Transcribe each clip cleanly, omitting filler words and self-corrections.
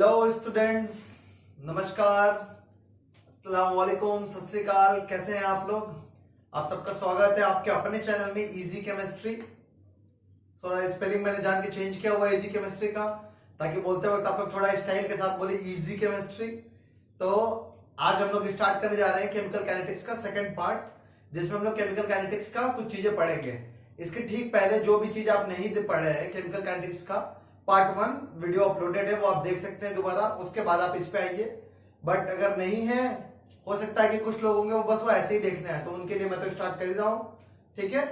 Hello students, नमस्कार, अस्सलाम वालेकुम, सत श्री अकाल। कैसे हैं आप लोग? आप सबका स्वागत है आपके अपने चैनल में इजी केमिस्ट्री। थोड़ा स्पेलिंग मैंने जान के चेंज किया हुआ है इजी केमिस्ट्री का, ताकि बोलते वक्त आप लोग थोड़ा स्टाइल के साथ बोले इजी केमिस्ट्री। तो आज हम लोग स्टार्ट करने जा रहे हैं केमिकल काइनेटिक्स का सेकंड पार्ट, जिसमें हम लोग केमिकल काइनेटिक्स का कुछ चीजें पढ़ेंगे। इसके ठीक पहले जो भी चीज आप नहीं पढ़े हैं केमिकल काइनेटिक्स का पार्ट 1 वीडियो अपलोडेड है, वो आप देख सकते हैं दोबारा, उसके बाद आप इस पे आइए। बट अगर नहीं है, हो सकता है कि कुछ लोग होंगे वो बस वो ऐसे ही देखना है, तो उनके लिए मैं तो स्टार्ट कर ही रहा हूँ, ठीक है।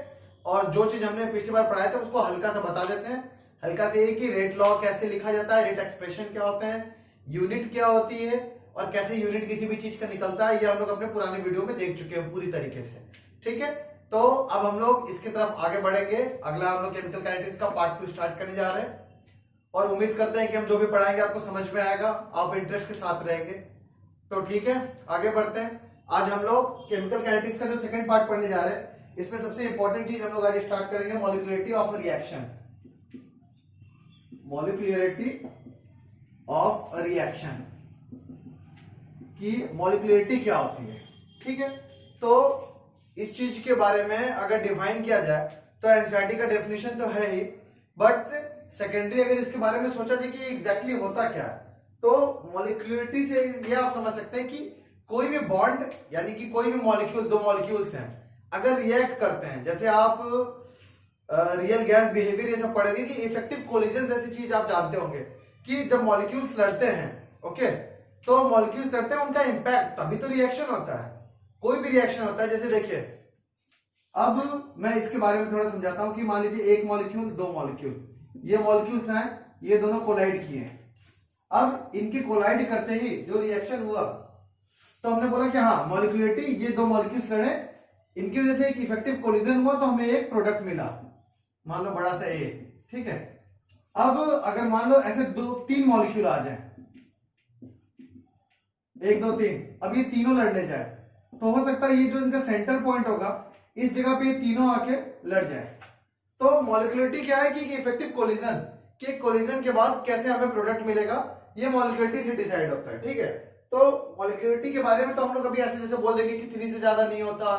और जो चीज हमने पिछली बार पढ़ाया था उसको हल्का सा बता देते हैं। हल्का से ये कि रेट लॉ कैसे लिखा जाता है, रेट एक्सप्रेशन क्या होते हैं, यूनिट क्या होती है और कैसे यूनिट किसी भी चीज का निकलता है, ये हम लोग अपने पुराने वीडियो में देख चुके हैं पूरी तरीके से, ठीक है। तो अब हम लोग इसकी तरफ आगे बढ़ेंगे। अगला हम लोग केमिकल काइनेटिक्स का पार्ट 2 स्टार्ट करने जा रहे हैं और उम्मीद करते हैं कि हम जो भी पढ़ाएंगे आपको समझ में आएगा, आप इंटरेस्ट के साथ रहेंगे। तो ठीक है, आगे बढ़ते हैं। आज हम लोग केमिकल काइनेटिक्स का जो सेकंड पार्ट पढ़ने जा रहे हैं, इसमें सबसे इंपॉर्टेंट चीज हम लोग आज स्टार्ट करेंगे molecularity of reaction. Molecularity of reaction की मॉलिक्यूलरिटी क्या होती है, ठीक है। तो इस चीज के बारे में अगर डिफाइन किया जाए तो एनसीईआरटी का डेफिनेशन तो है ही, बट सेकेंडरी अगर इसके बारे में सोचा जाए कि एग्जैक्टली होता क्या है, तो मॉलिक्यूलरिटी से ये आप समझ सकते हैं कि कोई भी बॉन्ड यानी कि कोई भी मॉलिक्यूल, दो मॉलिक्यूल्स हैं, अगर रिएक्ट करते हैं, जैसे आप रियल गैस बिहेवियर ये सब पढ़ेंगे कि इफेक्टिव कोलिजन जैसी चीज आप जानते होंगे कि जब मॉलिक्यूल्स लड़ते हैं, ओके, तो मॉलिक्यूल्स लड़ते हैं, उनका इंपैक्ट तभी तो रिएक्शन होता है, कोई भी रिएक्शन होता है। जैसे देखिए, अब मैं इसके बारे में थोड़ा समझाता हूं कि मान लीजिए एक मॉलिक्यूल, दो मॉलिक्यूल, ये मॉलिक्यूल्स हैं, ये दोनों कोलाइड किए हैं। अब इनके कोलाइड करते ही जो रिएक्शन हुआ, तो हमने बोला कि हाँ मॉलिक्यूलरिटी, ये दो मॉलिक्यूल्स लड़े, इनकी वजह से एक इफेक्टिव कोलिजन हुआ, तो हमें एक प्रोडक्ट मिला, मान लो बड़ा सा ए, ठीक है। अब अगर मान लो ऐसे दो तीन मॉलिक्यूल आ जाए, एक दो तीन, अब ये तीनों लड़ने जाए, तो हो सकता है ये जो इनका सेंटर पॉइंट होगा, इस जगह पे ये तीनों आके लड़ जाए। तो मॉलिक्यूलरिटी क्या है कि इफेक्टिव कोलिजन, के कोलिजन के बाद कैसे हमें प्रोडक्ट मिलेगा, ये मॉलिक्यूलरिटी से डिसाइड होता है, ठीक है। तो मॉलिक्यूलरिटी के बारे में तो हम लोग अभी ऐसे जैसे बोल देंगे कि 3 से ज्यादा नहीं होता,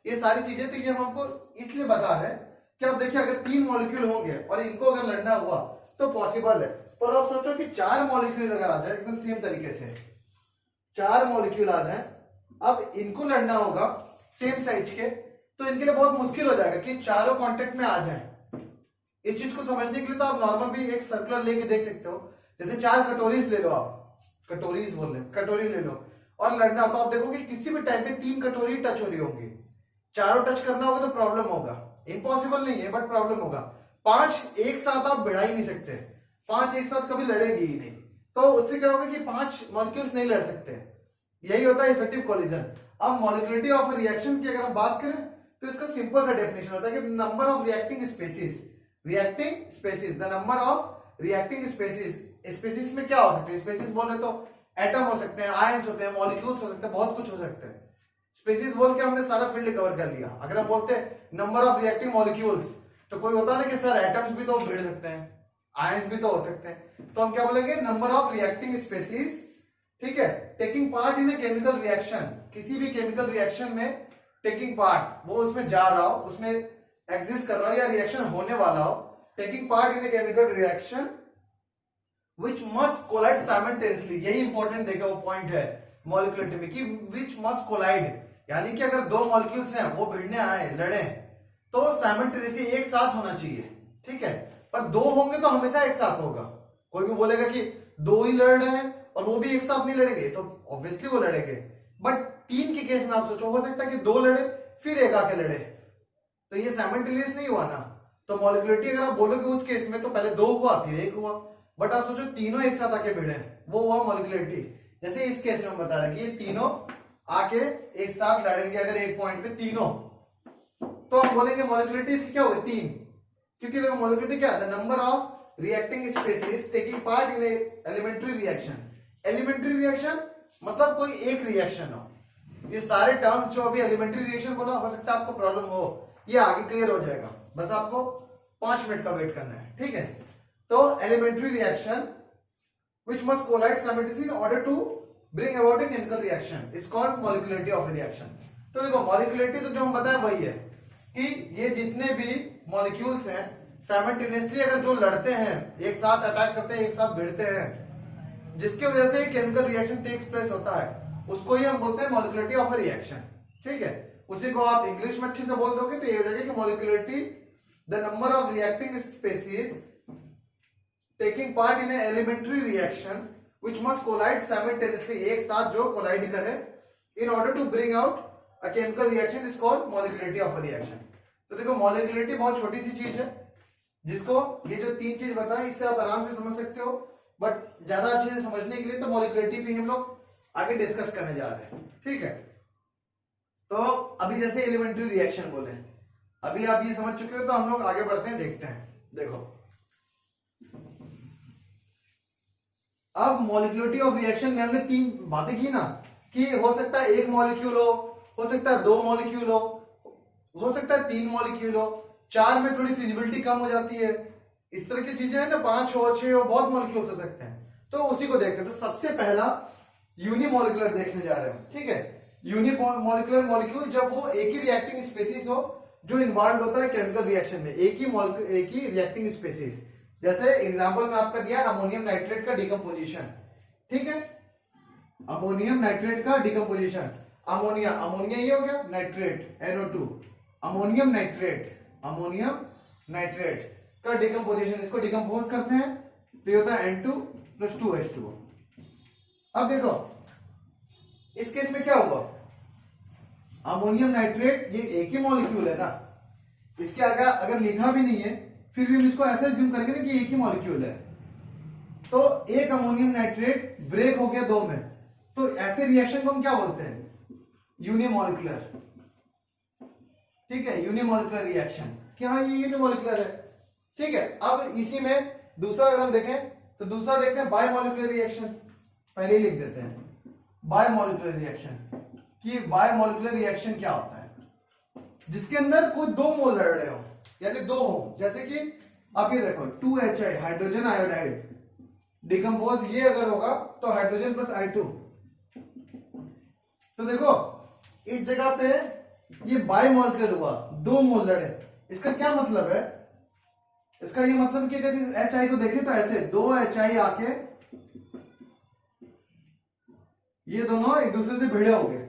ये सारी चीजें, तो ये हम आपको इसलिए बता रहे हैं कि आप देखिए अगर 3 मॉलिक्यूल होंगे और इनको अगर लड़ना हुआ तो पॉसिबल है। और आप सोचो कि 4 मॉलिक्यूल अगर आ जाए एकदम सेम तरीके से, 4 मॉलिक्यूल आ जाए, अब इनको लड़ना होगा सेम साइज के, तो इनके लिए बहुत मुश्किल हो जाएगा कि चारों कांटेक्ट में आ जाएं। इस चीज को समझने के लिए तो आप नॉर्मल भी एक सर्कुलर लेके देख सकते हो। जैसे 4 कटोरीज ले लो, आप कटोरीज बोल रहे, कटोरी ले लो और लड़ना हो, तो आप देखोगे किसी भी टाइम पे 3 कटोरी टच हो रही होंगी, चारों टच करना होगा तो प्रॉब्लम होगा, इम्पॉसिबल नहीं है बट प्रॉब्लम होगा। 5 एक साथ आप भिड़ा ही नहीं सकते, 5 एक साथ कभी लड़ेंगे ही नहीं, तो उससे क्या होगा कि 5 मॉलिक्यूल्स नहीं लड़ सकते, यही होता है इफेक्टिव कोलिजन। अब मॉलिक्यूलरिटी ऑफ रिएक्शन की अगर हम बात करें तो इसका सिंपल सा डेफिनेशन होता है कि number of reacting species, reacting species, the number of reacting species. Species में क्या हो सकते हैं, स्पेसीज बोल रहे तो एटम हो सकते हैं, आयंस होते हैं, मॉलिक्यूल्स हो सकते हैं, बहुत कुछ हो सकता है। स्पेसीज बोल के हमने सारा फील्ड कवर कर लिया। अगर हम बोलते हैं नंबर ऑफ रिएक्टिंग मॉलिक्यूल्स, तो कोई होता है ना कि सर एटम्स भी तो भिड़ सकते हैं, आयंस भी तो हो सकते हैं, तो हम क्या बोलेंगे, नंबर ऑफ रिएक्टिंग स्पेसीज, ठीक है, taking part in a chemical reaction, किसी भी केमिकल रिएक्शन में टेकिंग पार्ट, वो उसमें जा रहा हो, उसमें एग्जिस्ट कर रहा हो या रिएक्शन होने वाला हो, taking part in a chemical reaction which must collide simultaneously. यही इंपॉर्टेंट देखा वो पॉइंट है मॉलिक्यूलरिटी में कि व्हिच मस्ट कोलाइड, यानी कि अगर दो मॉलिक्यूल्स हैं वो भिड़ने आए, लड़े, तो साइमल्टेनियसली एक साथ होना चाहिए, ठीक है। पर दो होंगे तो हमेशा एक साथ होगा। कोई भी बोलेगा कि दो ही लड़ रहे हैं और वो भी एक साथ नहीं लड़ेंगे, तो ऑब्वियसली वो लड़ेंगे। बट 3 के केस में आप सोचो, हो सकता है कि 2 लड़े फिर एक आके लड़े, तो ये साइमल्टेनियस नहीं हुआ ना। तो मॉलिक्यूलरिटी अगर आप बोलोगे उस केस में तो पहले 2 हुआ फिर 1 हुआ, बट आप सोचो तीनों एक साथ आके भिड़े, वो हुआ मॉलिक्यूलरिटी। जैसे इस केस में हम बता रहे हैं कि ये तीनों आके एक साथ लड़ेंगे अगर एक पॉइंट पे तीनों, तो हम बोलेंगे मॉलिक्यूलरिटी इसकी क्या होगी, 3, क्योंकि देखो मॉलिक्यूलरिटी क्या है, the number of reacting species taking part in elementary reaction. Elementary reaction मतलब कोई एक रिएक्शन हो, ये सारे टर्म्स जो अभी एलिमेंट्री रिएक्शन बोला, हो सकता है आपको प्रॉब्लम हो, ये आगे क्लियर हो जाएगा, बस आपको 5 मिनट का वेट करना है, ठीक है। तो elementary reaction which must collide simultaneously in order to bring about a chemical reaction is called molecularity of a reaction. तो देखो molecularity तो जो हम बताएं वही है कि ये जितने भी मॉलिक्यूल्स हैं साइमल्टेनियसली अगर जो लड़ते हैं, एक साथ अटैक करते हैं, एक साथ भिड़ते हैं, जिसकी वजह से केमिकल रिएक्शन टेक्स प्लेस होता है, उसको ही हम बोलते हैं मॉलिक्युलरिटी ऑफ अ रिएक्शन। ठीक है, उसी को आप इंग्लिश में अच्छे से बोल दोगे तो ये हो जाएगा कि molecularity the number of reacting species taking part in elementary reaction which must collide simultaneously, एक साथ जो कोलाइड करे in order to bring out a chemical reaction is called molecularity of a reaction. तो देखो मॉलिक्युलरिटी बहुत छोटी सी चीज है, जिसको ये जो तीन चीज बताएं इससे आप आराम से समझ सकते हो, बट ज्यादा अच्छे से समझने के लिए तो मॉलिक्युलरिटी भी हम लोग आगे डिस्कस करने जा रहे हैं। ठीक है, तो अभी जैसे एलिमेंट्री रिएक्शन बोले, अभी आप ये समझ चुके हो, तो हम लोग आगे बढ़ते हैं, देखते हैं। देखो अब मॉलिक्युलरिटी ऑफ रिएक्शन में हमने तीन बातें की ना, कि हो सकता है एक मॉलिक्यूल हो सकता है दो मॉलिक्यूल हो सकता है तीन मॉलिक्यूल हो, चार में थोड़ी फिजिबिलिटी कम हो जाती है, इस तरह की चीजें हैं ना, पांच हो, छह हो, बहुत मॉलिक्यूल्स हो सकते हैं। तो उसी को देखते हैं। तो सबसे पहला यूनिमॉलिक्यूलर देखने जा रहे हैं। ठीक है, यूनिमॉलिक्यूलर मॉलिक्यूल जब वो एक ही रिएक्टिंग स्पीसीज हो जो इन्वॉल्व होता है केमिकल रिएक्शन में, एक ही रिएक्टिंग स्पीसीज। जैसे एग्जांपल में आपका दिया अमोनियम नाइट्रेट का डिकम्पोजिशन। ठीक है, अमोनियम नाइट्रेट का डिकम्पोजिशन, अमोनिया ये हो गया, नाइट्रेट NO2, अमोनियम नाइट्रेट का डिकम्पोजिशन, इसको डिकम्पोज करते हैं तो ये होता है N2 + 2H2O। अब देखो इस केस में क्या होगा, अमोनियम नाइट्रेट ये एक ही मॉलिक्यूल है ना, इसके अगर लिखा भी नहीं है फिर भी हम इसको ऐसा अज्यूम करेंगे ना कि एक ही मॉलिक्यूल है। तो एक अमोनियम नाइट्रेट ब्रेक हो गया दो में, तो ऐसे रिएक्शन को हम क्या बोलते हैं, यूनिमॉलिक्यूलर। ठीक है, यूनिमॉलिक्यूलर रिएक्शन, कि हाँ ये यूनिमॉलिक्यूलर है। ठीक है, अब इसी में दूसरा अगर हम देखें तो दूसरा देखते हैं बायोमॉलिक्यूलर रिएक्शन। पहले ही लिख देते हैं बायोमॉलिक्यूलर रिएक्शन, कि बायोमॉलिक्यूलर रिएक्शन क्या होता है, जिसके अंदर कोई दो मोल लड़ रहे हो, यानी दो हो। जैसे कि आप ये देखो 2HI हाइड्रोजन आयोडाइड डिकम्पोज ये अगर होगा तो हाइड्रोजन + I2। तो देखो इस जगह पे ये बायोमॉलिक्यूलर हुआ, दो मोल लड़े। इसका क्या मतलब है, इसका ये मतलब कि अगर इस HI को देखें तो ऐसे दो HI आके ये दोनों एक दूसरे से भिड़े होंगे,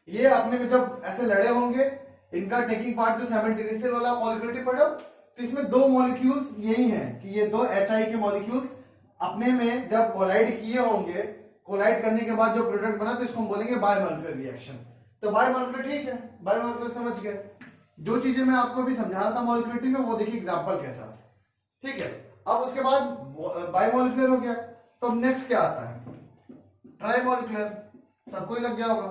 ये अपने में जब ऐसे लड़े होंगे, इनका टेकिंग पार्ट जो साइमल्टेनियसली वाला मॉलिक्युलरिटी पढ़ो, तो इसमें दो मॉलिक्यूल्स यही हैं कि ये दो HI के मॉलिक्यूल्स अपने में जब कोलाइड किए होंगे, कोलाइड करने के बाद जो प्रोडक्ट बना तो इसको हम बोलेंगे बायोमॉलिक्यूलर रिएक्शन। तो बायोमॉलिक्यूलर ठीक है, बायोमॉलिक्यूलर समझ गए। जो चीजें मैं आपको भी समझा रहा था मॉलिक्युलरिटी में, वो देखिए एग्जांपल के साथ। ठीक है, अब उसके बाद बायोमॉलिक्यूलर हो गया, तो नेक्स्ट क्या आता है, ट्राइमॉलिक्यूलर। सबको ही लग गया होगा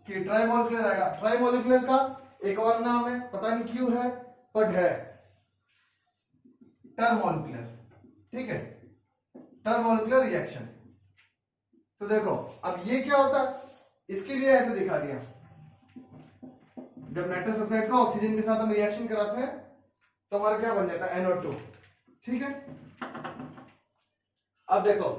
कि ट्राइमॉलिक्यूलर आएगा। ट्राइमॉलिक्यूलर का एक और नाम है, पता नहीं क्यों है बट है, टरमॉलिक्यूलर। ठीक है, टरमॉलिक्यूलर रिएक्शन। तो देखो अब ये क्या होता है, इसके लिए ऐसे दिखा दिया, जब नाइट्रस ऑक्साइड का ऑक्सीजन के साथ हम रिएक्शन कराते हैं तो हमारा क्या बन जाता है, NO2। ठीक है, अब देखो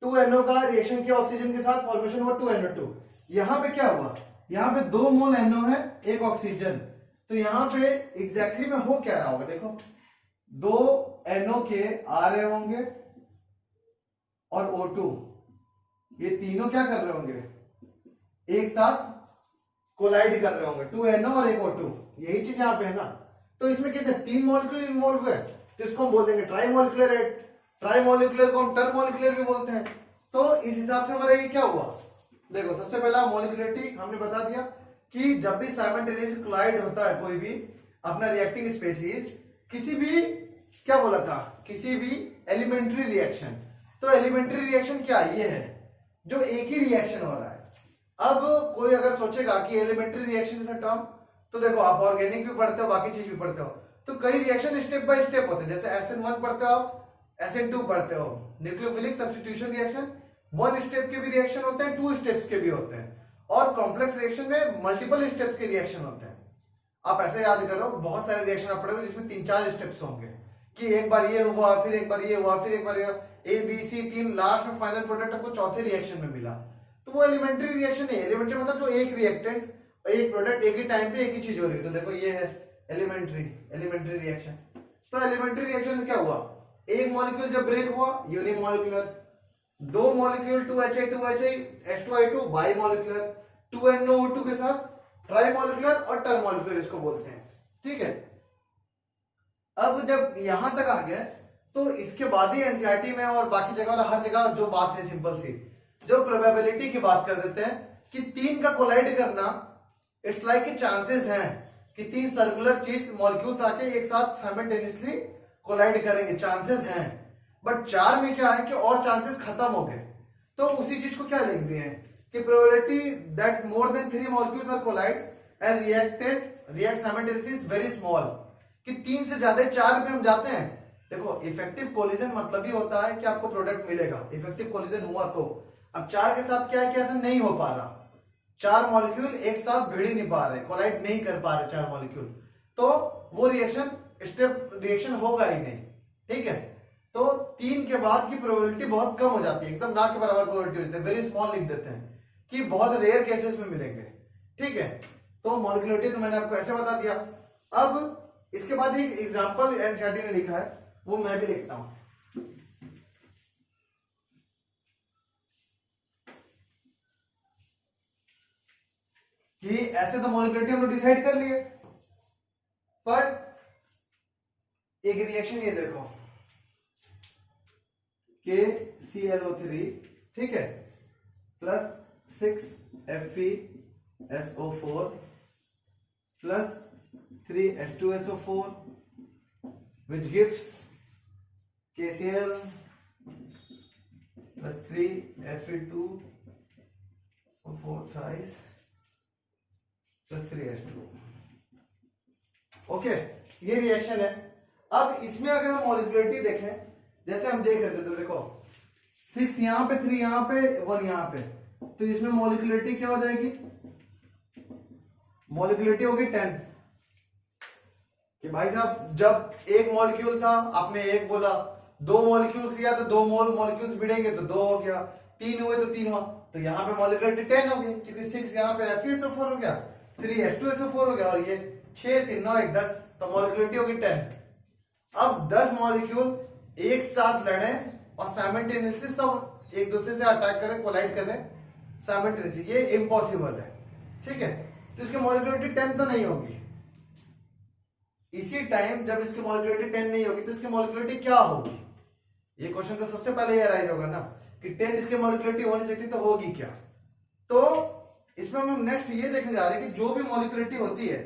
2NO का रिएक्शन किया ऑक्सीजन के साथ, फॉर्मेशन हुआ 2NO2। यहां पे क्या हुआ, यहां पे दो मोल NO है, एक ऑक्सीजन। तो यहां पे एग्जैक्टली में हो क्या रहा होगा, देखो दो NO के आ रहे होंगे और O2, ये तीनों क्या कर रहे होंगे, एक साथ कोलाइड कर रहे होंगे, 2NO और एक O2, यही चीज यहां पे है ना। तो इसमें कितने, तीन मॉलिक्यूल इन्वॉल्व हुए, तो इसको हम बोल देंगे ट्राइमॉलिक्यूलर। ट्राइमॉलिक्यूलर को हम टरमॉलिक्यूलर भी बोलते हैं। तो इस हिसाब से हमारा ये क्या हुआ, देखो सबसे पहला मॉलिक्युलरिटी हमने बता दिया कि जब भी साइमल्टेनियस कोलाइड होता है कोई भी अपना रिएक्टिंग स्पीसीज, किसी भी क्या बोला था, किसी भी एलिमेंट्री रिएक्शन। तो एलिमेंट्री रिएक्शन क्या ये है, जो एक ही रिएक्शन हो रहा है। अब कोई अगर सोचेगा कि एलिमेंट्री रिएक्शन जैसा टर्म, तो देखो आप ऑर्गेनिक भी पढ़ते हो, बाकी चीज भी पढ़ते हो, तो कई रिएक्शन स्टेप बाय स्टेप होते हैं। जैसे SN1 पढ़ते हो आप, SN2 पढ़ते हो, न्यूक्लियोफिलिक सब्स्टिट्यूशन रिएक्शन, 1 स्टेप के भी रिएक्शन होते हैं, 2 स्टेप्स के भी होते हैं, और कॉम्प्लेक्स रिएक्शन में मल्टीपल स्टेप्स के रिएक्शन होते हैं। आप ऐसे याद करो, बहुत सारे रिएक्शन आप पढ़ोगे जिसमें 3-4 स्टेप्स होंगे, कि एक बार ये हुआ, फिर एक बार ये हुआ, फिर एक बार ये हुआ। ए बी सी तीन, लास्ट में फाइनल प्रोडक्ट आपको चौथे रिएक्शन में मिला, तो वो एलिमेंट्री रिएक्शन है। एलिमेंट्री मतलब जो एक रिएक्टेंट एक प्रोडक्ट एक ही टाइम पे एक ही चीज हो रही है। तो देखो ये है एलिमेंट्री रिएक्शन। तो एलिमेंट्री रिएक्शन में क्या हुआ, एक मॉलिक्यूल जब ब्रेक हुआ यूनिमॉलिक्यूलर, दो molecule 2HA 2HI H2I2 by molecular, 2NO2 के साथ ट्राई मॉलिक्यूलर और टर मॉलिक्यूलर इसको बोलते हैं। ठीक है, अब जब यहां तक आ गए तो इसके बाद ही एनसीईआरटी में और बाकी जगह और हर जगह जो बात है सिंपल सी, जो प्रोबेबिलिटी की बात कर देते हैं कि तीन का कोलाइड करना इट्स लाइक कि चांसेस हैं कि तीन सर्कुलर चीज मॉलिक्यूल्स आके एक साथ साइमल्टेनियसली कोलाइड करेंगे, चांसेस हैं। बट चार में क्या है कि और चांसेस खत्म हो गए, तो उसी चीज को क्या लिख दिए हैं कि probability that more than 3 molecules are collide and react simultaneously is very small, कि 3 से ज्यादा 4 में हम जाते हैं। देखो इफेक्टिव कोलिजन मतलब ही होता है कि आपको प्रोडक्ट मिलेगा, इफेक्टिव कोलिजन हुआ तो। अब 4 के साथ क्या है कि ऐसा नहीं हो पा रहा, 4 मॉलिक्यूल एक साथ भिड़ ही नहीं पा रहे, कोलाइड नहीं कर पा रहे 4 मॉलिक्यूल, तो वो रिएक्शन स्टेप रिएक्शन होगा ही नहीं। ठीक है, तो 3 के बाद की प्रोबेबिलिटी बहुत कम हो जाती है, एकदम ना के बराबर प्रोबेबिलिटी होती है, वेरी स्मॉल लिख देते हैं कि बहुत रेयर केसेस में मिलेंगे। ठीक है, तो मॉलिक्यूलरिटी तो मैंने आपको ऐसे बता दिया। अब इसके बाद एक एग्जांपल एनसीईआरटी ने लिखा है, वो मैं भी लिखता हूं। कि ऐसे तो मॉलिक्यूलरिटी हम लोग डिसाइड कर लिए, पर एक रिएक्शन ये देखो KClO3, ठीक है, plus 6FeSO4 plus 3H2SO4 which gives KCl plus 3Fe2SO4 thrice plus 3H2। Okay, ये रिएक्शन है। अब इसमें अगर हम मॉलिक्यूलरिटी देखें, जैसे हम देख रहे थे, तो देखो 6 यहां पे, 3 यहां पे, 1 यहां पे, तो इसमें मॉलिक्यूलरिटी क्या हो जाएगी, मॉलिक्यूलरिटी होगी 10। कि भाई साहब जब एक मॉलिक्यूल था आपने एक बोला, 2 मॉलिक्यूल्स लिया तो 2 मॉलिक्यूल्स भिड़ेंगे तो 2 हो गया, 3 हुए तो 3 हुआ, तो यहां पे मॉलिक्यूलरिटी 10 हो गई, क्योंकि 6 यहां पे FeSO4 हो गया, 3H2SO4 हो गया, और ये 6 3 9 1 10, तो मॉलिक्यूलरिटी होगी 10। अब 10 मॉलिक्यूल एक साथ लड़े और साइमल्टेनियसली सब एक दूसरे से अटैक करें, कोलाइड करें साइमल्टेनियसली, ये इम्पॉसिबल है। ठीक है, तो इसकी मॉलिक्यूलरिटी 10 तो नहीं होगी। इसी टाइम जब इसकी मॉलिक्यूलरिटी 10 नहीं होगी तो इसकी मॉलिक्यूलरिटी क्या होगी, ये क्वेश्चन तो सबसे पहले ये अराइज होगा ना कि 10 इसकी मॉलिक्यूलरिटी हो नहीं सकती तो होगी क्या। तो इसमें हम नेक्स्ट ये देखने जा रहे हैं कि जो भी मॉलिक्यूलरिटी होती है,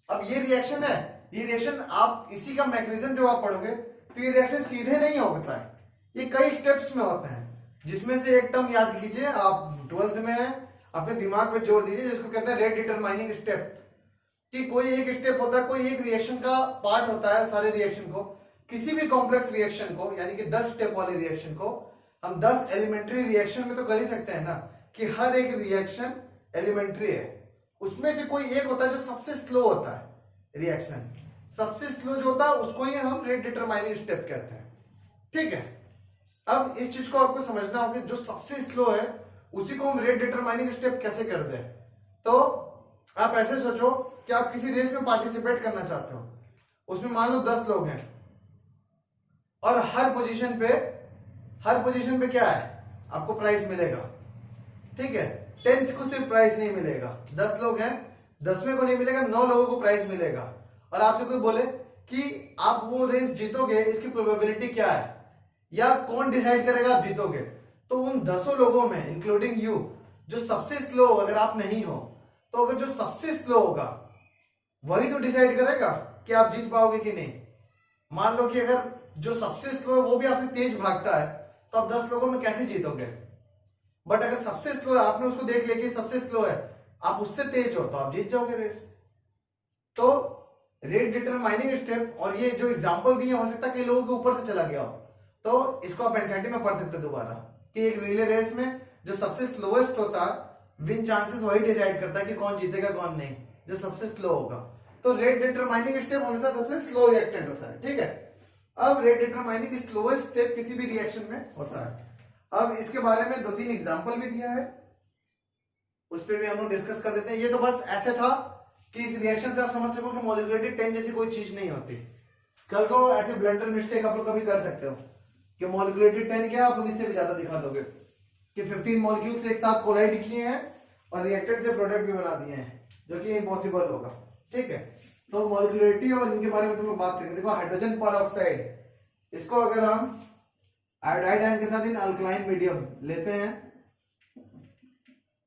अब ये रिएक्शन है, ये रिएक्शन आप इसी का मैकेनिज्म जब आप पढ़ोगे तो ये रिएक्शन सीधे नहीं होता है, ये कई स्टेप्स में होता है, जिसमें से एक टर्म याद कीजिए आप 12th में अपने दिमाग पे जोड़ दीजिए, जिसको कहते हैं रेट डिटरमाइनिंग स्टेप। कि कोई एक स्टेप होता है, कोई एक रिएक्शन का पार्ट होता है, सारे रिएक्शन को, किसी भी कॉम्प्लेक्स रिएक्शन को, यानी कि 10 स्टेप वाले रिएक्शन को हम 10 एलिमेंट्री रिएक्शन में तो कर ही सकते हैं ना, कि हर एक रिएक्शन एलिमेंट्री है, उसमें से कोई एक होता है जो सबसे स्लो होता है रिएक्शन, सबसे स्लो जो होता है उसको ही हम रेट डिटरमाइनिंग स्टेप कहते हैं। ठीक है, अब इस चीज को आपको समझना होगा, जो सबसे स्लो है उसी को हम रेट डिटरमाइनिंग स्टेप कैसे कर दें। तो आप ऐसे सोचो कि आप किसी रेस में पार्टिसिपेट करना चाहते हो, उसमें मान लो 10 लोग हैं और हर पोजीशन पे क्या है, आपको प्राइज मिलेगा। ठीक है, 10th को सिर्फ प्राइज नहीं मिलेगा, 10 लोग हैं, 10वें को नहीं मिलेगा, 9 लोगों को प्राइज मिलेगा। और आपसे कोई बोले कि आप वो रेस जीतोगे, इसकी प्रोबेबिलिटी क्या है, या कौन डिसाइड करेगा आप जीतोगे, तो उन 10 लोगों में इंक्लूडिंग यू जो सबसे स्लो, अगर आप नहीं हो तो अगर जो सबसे स्लो होगा वही तो डिसाइड करेगा कि आप जीत पाओगे कि नहीं। मान लो कि अगर जो सबसे स्लो है वो भी आपसे तेज भागता है, तो आप 10 लोगों में कैसे जीतोगे। बट अगर सबसे स्लो है, आपने उसको देख लिया कि सबसे स्लो है, आप उससे तेज हो, तो आप जीत जाओगे रेस। तो रेट डिटरमाइनिंग स्टेप, और ये जो एग्जांपल दिए हो सकता है कई लोगों के ऊपर से चला गया हो, तो इसको आप एनसीईआरटी में पढ़ सकते हो दोबारा, कि एक रिले रेस में जो सबसे स्लोएस्ट होता है, विन चांसेस वही डिसाइड करता है कि कौन जीतेगा कौन नहीं, जो सबसे स्लो होगा। तो रेट डिटरमाइनिंग स्टेप हमेशा सबसे स्लो रिएक्टेंट होता है। ठीक है, अब रेट डिटरमाइनिंग स्लोएस्ट स्टेप किसी भी रिएक्शन में होता है। अब इसके बारे में 2-3 एग्जांपल भी दिया है, उस पर भी हम लोग डिस्कस कर लेते हैं। ये तो बस ऐसे था कि इस रिएक्शन से आप समझ सको कि मॉलिक्यूलरिटी 10 जैसी कोई चीज नहीं होती। कल को ऐसे ब्लंडर मिस्टेक आप लोग कभी कर सकते हो कि मॉलिक्यूलरिटी 10 क्या, आप लोग इससे भी ज्यादा दिखा दोगे कि 15 मॉलिक्यूल्स एक साथ कोलाइड किए हैं और रिएक्टेंट से प्रोडक्ट भी बना दिए हैं, जो कि इम्पॉसिबल होगा। ठीक है, तो मॉलिक्यूलरिटी और इनके बारे में तुम लोग बात करेंगे। देखो हाइड्रोजन परऑक्साइड, इसको अगर हम आयोडाइड आयन के साथ इन अल्कलाइन मीडियम लेते हैं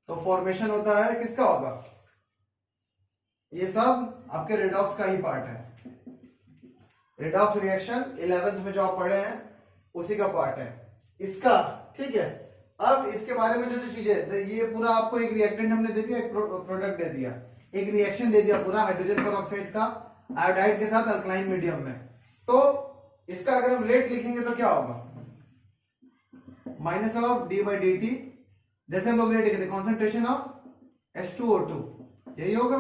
तो फॉर्मेशन होता है किसका होगा, ये सब आपके रेडॉक्स का ही पार्ट है। रेडॉक्स रिएक्शन 11th में जो आप पढ़े हैं उसी का पार्ट है इसका। ठीक है, अब इसके बारे में जो जो चीजें, ये पूरा आपको एक रिएक्टेंट हमने दे दिया, एक प्रोडक्ट दे दिया, एक रिएक्शन दे दिया पूरा हाइड्रोजन परऑक्साइड का आयोडाइड के साथ अल्कलाइन मीडियम में। तो इसका अगर हम रेट लिखेंगे तो क्या होगा, minus of D by d T, जैसे हम लोग रेट लिखते कॉन्सेंट्रेशन ऑफ H2O2, यही होगा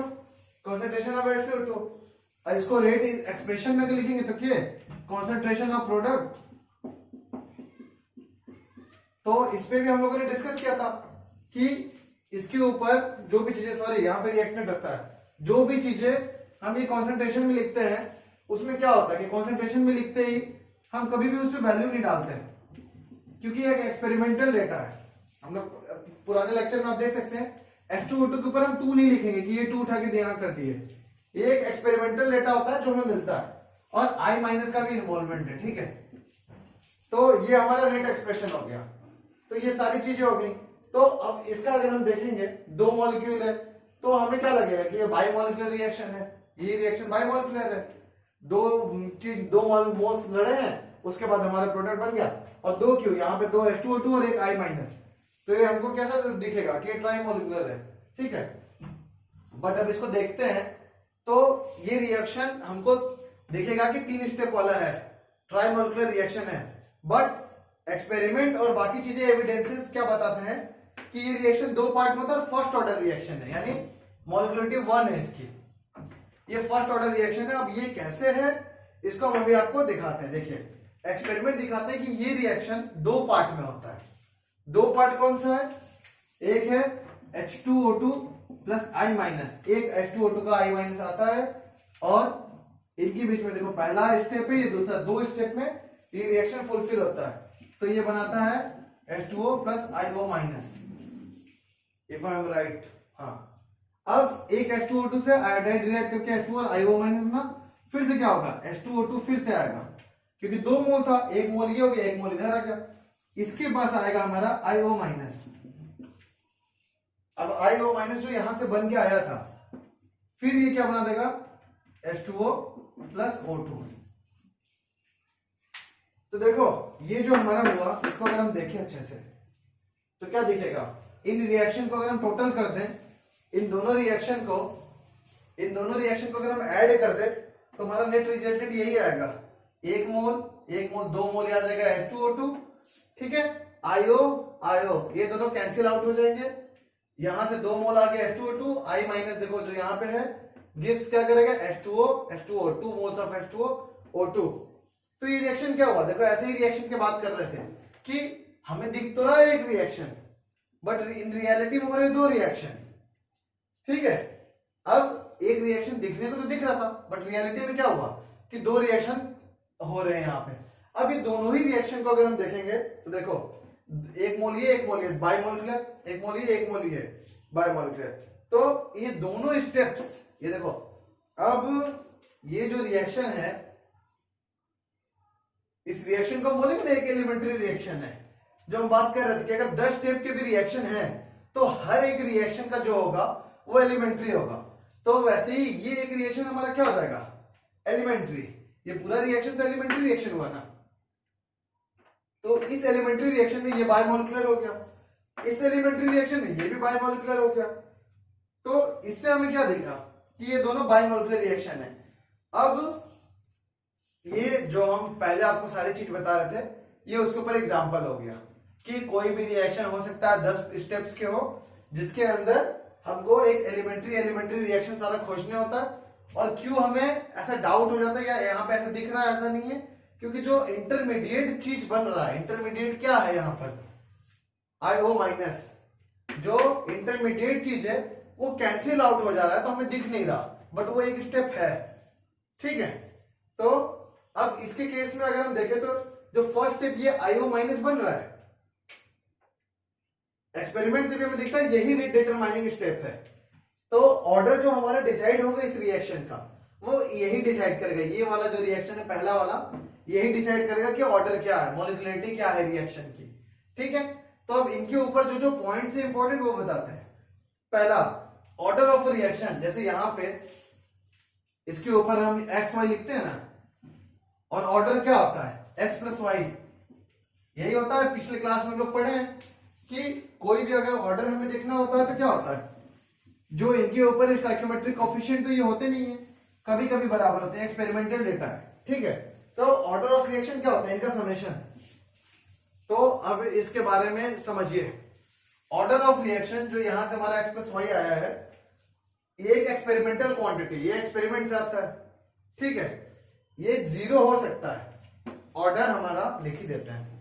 कॉन्सेंट्रेशन ऑफ H2O2। और इसको रेट एक्सप्रेशन में लिखेंगे तो क्या, कॉन्सेंट्रेशन ऑफ प्रोडक्ट। तो इस पे भी हम लोगों ने डिस्कस किया था कि इसके ऊपर जो भी चीजें, सॉरी यहाँ पे रिएक्टेंट रखता है, जो भी चीजें हम ये कॉन्सेंट्रेशन में लिखते हैं उसमें क्या होता है कि कॉन्सेंट्रेशन में लिखते ही हम कभी भी उस पर वैल्यू नहीं डालते हैं, क्योंकि एक एक्सपेरिमेंटल डेटा है। हम लोग पुराने लेक्चर में आप देख सकते हैं H2O2 के ऊपर हम 2 नहीं लिखेंगे कि ये 2 उठा के यहाँ कर दिए। ये एक एक्सपेरिमेंटल डेटा होता है जो हमें मिलता है, और I माइनस का भी इन्वॉल्वमेंट है। ठीक है, तो ये हमारा रेट एक्सप्रेशन हो गया। तो ये सारी चीजें हो गई। तो अब इसका अगर हम देखेंगे, 2 मॉलिक्यूल है तो हमें क्या लगेगा कि ये बाइमॉलिक्यूलर रिएक्शन है, ये रिएक्शन बाइमॉलिक्यूलर है। दो मोल्स लड़े हैं, उसके बाद हमारा प्रोडक्ट बन गया। और 2 क्यों, यहाँ पे 2 H2O2 और एक I माइनस, तो ये हमको कैसा दिखेगा कि ये ट्राइमॉलिक्यूलर है। ठीक है, बट अब इसको देखते हैं तो ये रिएक्शन हमको दिखेगा कि 3 स्टेप वाला है, ट्राइमॉलिक्यूलर रिएक्शन है। बट एक्सपेरिमेंट और बाकी चीजें एविडेंसेस क्या बताते हैं कि ये रिएक्शन 2 पार्ट में होता है, फर्स्ट ऑर्डर रिएक्शन है, यानी मॉलिक्यूलरिटी 1 है इसकी, ये फर्स्ट ऑर्डर रिएक्शन है। अब ये कैसे है इसको हम अभी आपको दिखाते हैं। देखिए एक्सपेरिमेंट दिखाते हैं कि ये रिएक्शन 2 पार्ट में होता है। 2 पार्ट कौन सा है, एक है H2O2 प्लस I माइनस, एक H2O2 का I माइनस आता है, और इनके बीच में देखो पहला स्टेप है, ये दूसरा, 2 स्टेप में ये रिएक्शन फुलफिल होता है। तो ये बनाता है H2O plus IO minus, if I am right. हाँ, अब एक H2O2 से आयोडाइड रिएक्ट करके H2O और IO माइनस बना, फिर से क्या होगा, H2O2 फिर से आएगा, क्योंकि 2 मोल था, 1 मोल ये हो गया, 1 मोल इधर आ गया। इसके पास आएगा हमारा IO माइनस। अब IO माइनस जो यहां से बन के आया था, फिर ये क्या बना देगा, H2O प्लस O2। तो देखो ये जो हमारा हुआ, इसको अगर हम देखें अच्छे से तो क्या दिखेगा, इन रिएक्शन को अगर हम टोटल कर दें, इन दोनों रिएक्शन को अगर हम ऐड कर दें तो हमारा नेट रिजल्टेंट यही आएगा, 1 मोल 2 मोल आ जाएगा H2O2। ठीक है, IO ये दोनों कैंसिल आउट हो जाएंगे, यहां से 2 मोल आ गया H2O2, I माइनस देखो जो यहां पे है गिव्स क्या करेगा, H2O 2 मोल्स ऑफ H2O2। तो ये रिएक्शन क्या हुआ, देखो ऐसे ही रिएक्शन की बात कर रहे थे कि हमें दिख तो रहा है एक रिएक्शन, बट इन रियलिटी में हो रहे 2 रिएक्शन। ठीक है, अब एक रिएक्शन दिखने को तो दिख रहा था, बट रियलिटी में क्या हुआ कि 2 रिएक्शन हो रहे हैं यहाँ पे। अब ये दोनों ही रिएक्शन को अगर हम देखेंगे तो देखो 1 मोल ये 1 मोल ये, बाइमोलिकुलर, 1 मोल ये 1 मोल ये, बाइमोलिकुलर। तो ये दोनों स्टेप्स, ये देखो, अब ये जो रिएक्शन है, इस रिएक्शन को बोलेंगे ना एक एलिमेंट्री रिएक्शन है। जो हम बात कर रहे थे कि अगर 10 स्टेप के भी रिएक्शन है तो हर एक रिएक्शन का जो होगा वो एलिमेंट्री होगा। तो वैसे ही ये एक रिएक्शन हमारा क्या हो जाएगा, एलिमेंट्री। ये पूरा रिएक्शन तो एलिमेंट्री रिएक्शन हुआ ना, तो इस एलिमेंट्री रिएक्शन में ये बायमोलिकुलर हो गया, इस एलिमेंट्री रिएक्शन में ये भी बायमोलिकुलर हो गया। तो इससे हमें क्या दिखा कि ये दोनों बायमोलिकुलर रिएक्शन है। अब ये जो हम पहले आपको सारी चीज बता रहे थे, ये उसके ऊपर एग्जांपल हो गया कि कोई भी रिएक्शन हो सकता है 10 स्टेप्स के हो, जिसके अंदर हमको एक एलिमेंट्री रिएक्शन सारा खोजने होता है। और क्यों हमें ऐसा डाउट हो जाता है या यहाँ पे ऐसा दिख रहा है, ऐसा नहीं है क्योंकि जो इंटरमीडिएट चीज बन रहा है, इंटरमीडिएट क्या है यहाँ पर, IO माइनस, जो इंटरमीडिएट चीज है वो कैंसिल आउट हो जा रहा है तो हमें दिख नहीं रहा, बट वो एक स्टेप है, ठीक है। तो अब इसके केस में अगर हम देखें तो जो फर्स्ट स्टेप ये IO माइनस बन रहा है, एक्सपेरिमेंट से भी हमें दिखता है यही डिटरमाइनिंग स्टेप है। तो ऑर्डर जो हमारा डिसाइड होगा इस रिएक्शन का वो यही डिसाइड करेगा, ये वाला जो रिएक्शन है पहला वाला यही डिसाइड करेगा कि ऑर्डर क्या है, मॉलिक्युलरिटी क्या है रिएक्शन की, ठीक है। तो अब इनके ऊपर जो जो पॉइंट्स है इंपॉर्टेंट वो बताते हैं। पहला ऑर्डर ऑफ रिएक्शन, जैसे यहां पे इसके ऊपर हम XY लिखते हैं ना, और ऑर्डर क्या होता है X प्लस वाई, यही होता है। पिछले क्लास में हम लोग पढ़े हैं कि कोई भी अगर ऑर्डर हमें देखना होता है तो क्या होता है, जो इनके ऊपर स्टोइकियोमेट्रिक कोएफिशिएंट तो ये होते नहीं है, कभी कभी बराबर होते हैं, एक्सपेरिमेंटल डेटा है, ठीक है। तो ऑर्डर ऑफ रिएक्शन क्या होता है, इनका समेशन। तो अब इसके बारे में समझिए। ऑर्डर ऑफ रिएक्शन जो यहां से हमारा x प्लस वाई आया है, ये एक एक्सपेरिमेंटल क्वांटिटी, ये एक्सपेरिमेंट से आता है, ठीक है। ये 0 हो सकता है, ऑर्डर हमारा लिख ही देते हैं,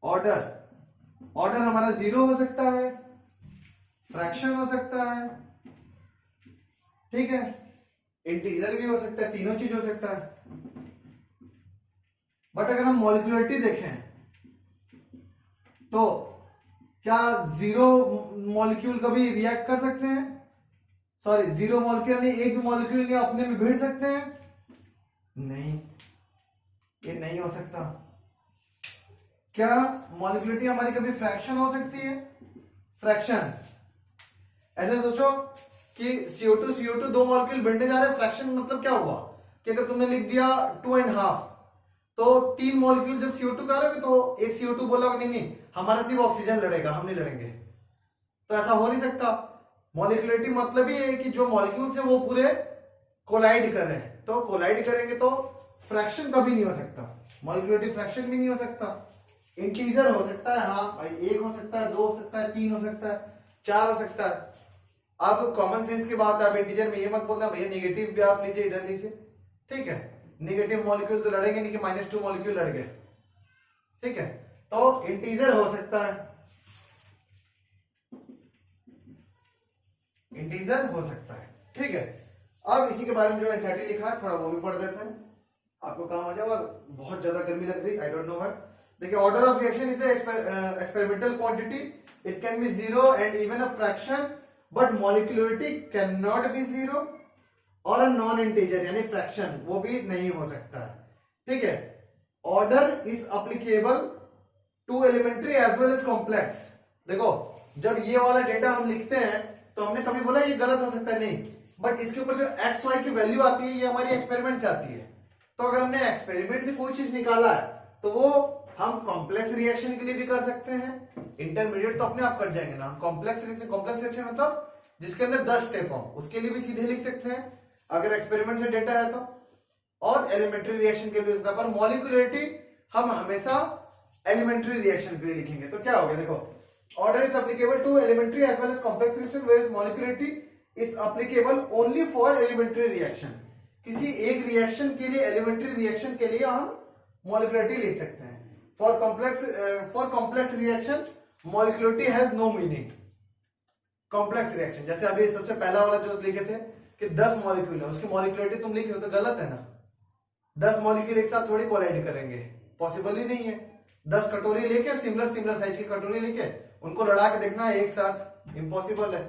ऑर्डर हमारा 0 हो सकता है, फ्रैक्शन हो सकता है, ठीक है, इंटीजर भी हो सकता है, तीनों चीज हो सकता है। बट अगर हम मॉलिक्युलरिटी देखें तो क्या 0 मॉलिक्यूल कभी रिएक्ट कर सकते हैं, सॉरी 0 मॉलिक्यूल नहीं, एक भी मॉलिक्यूल नहीं अपने में भिड़ सकते हैं, नहीं, ये नहीं हो सकता। क्या मॉलिक्युलरिटी हमारी कभी फ्रैक्शन हो सकती है, फ्रैक्शन, ऐसे सोचो कि CO2 दो मॉलिक्यूल भिड़ने जा रहे हैं, फ्रैक्शन मतलब क्या हुआ कि अगर तुमने लिख दिया 2.5 तो 3 मॉलिक्यूल जब CO2 का रहोगे तो एक CO2 बोला नहीं नहीं हमारा सिर्फ ऑक्सीजन लड़ेगा, हम नहीं लड़ेंगे, तो ऐसा हो नहीं सकता। मॉलिक्युलरिटी मतलब ही है कि जो मॉलिक्यूल्स है वो पूरे कोलाइड कर रहे हैं, तो कोलाइड करेंगे तो फ्रैक्शन कभी नहीं हो सकता, मॉलिक्युलरिटी फ्रैक्शन भी नहीं हो सकता। इंटीजर हो सकता है, हाँ भाई 1 हो सकता है, 2 हो सकता है, 3 हो सकता है, 4 हो सकता है। अब कॉमन सेंस की बात है, अब इंटीजर में ये मत बोलना भैया नेगेटिव भी आप लीजिए, इधर लीजिए, ठीक है, नेगेटिव मॉलिक्यूल तो लड़ेंगे नहीं कि -2 मॉलिक्यूल लड़ गए, ठीक है। तो इंटीजर हो सकता है, इंटीजर हो सकता है, ठीक है। अब इसी के बारे में जो एसआईटी लिखा है थोड़ा वो भी पढ़ देते हैं, आपको काम आ जाएगा। और बहुत ज्यादा गर्मी लग रही, आई डोंट नो व्हाई। देखिए, order of reaction is experimental quantity, it can be 0 and even a fraction, but molecularity can not be 0 और नॉन इंटीजर यानी फ्रैक्शन वो भी नहीं हो सकता है, ठीक है। Order is applicable to elementary as well as complex. देखो, जब ये वाला डेटा हम लिखते हैं तो हमने कभी बोला ये गलत हो सकता है, नहीं, बट इसके ऊपर जो एक्स वाई की वैल्यू आती है ये हमारी एक्सपेरिमेंट से आती है। तो अगर हमने एक्सपेरिमेंट से कोई चीज निकाला है तो वो हम कॉम्प्लेक्स रिएक्शन के लिए भी कर सकते हैं, इंटरमीडिएट तो अपने आप कट जाएंगे ना। हम कॉम्प्लेक्स रिएक्शन मतलब जिसके अंदर 10 स्टेप हो उसके लिए भी सीधे लिख सकते हैं अगर एक्सपेरिमेंट से डेटा है तो, और एलिमेंट्री रिएक्शन के लिए पर मॉलिक्युलरिटी हम हमेशा एलिमेंट्री रिएक्शन के लिए लिखेंगे। तो क्या हो गया, देखो, order is applicable to elementary as well as complex reaction, where molecularity is applicable only for elementary reaction. किसी एक रिएक्शन के लिए, एलिमेंट्री रिएक्शन के लिए हम मॉलिक्युलरिटी लिख सकते हैं। For complex reaction molecularity has no meaning. Complex reaction जैसे अभी सबसे पहला वाला जो लिखे थे कि 10 मॉलिक्यूल है, उसकी मॉलिक्युलरिटी तुम लिख रहे हो तो गलत है ना। 10 मॉलिक्यूल एक साथ थोड़ी कोलाइड करेंगे, पॉसिबल ही नहीं है। 10 कटोरी लेके सिमिलर साइज की कटोरी लेके उनको लड़ा के देखना है एक साथ, इम्पॉसिबल है।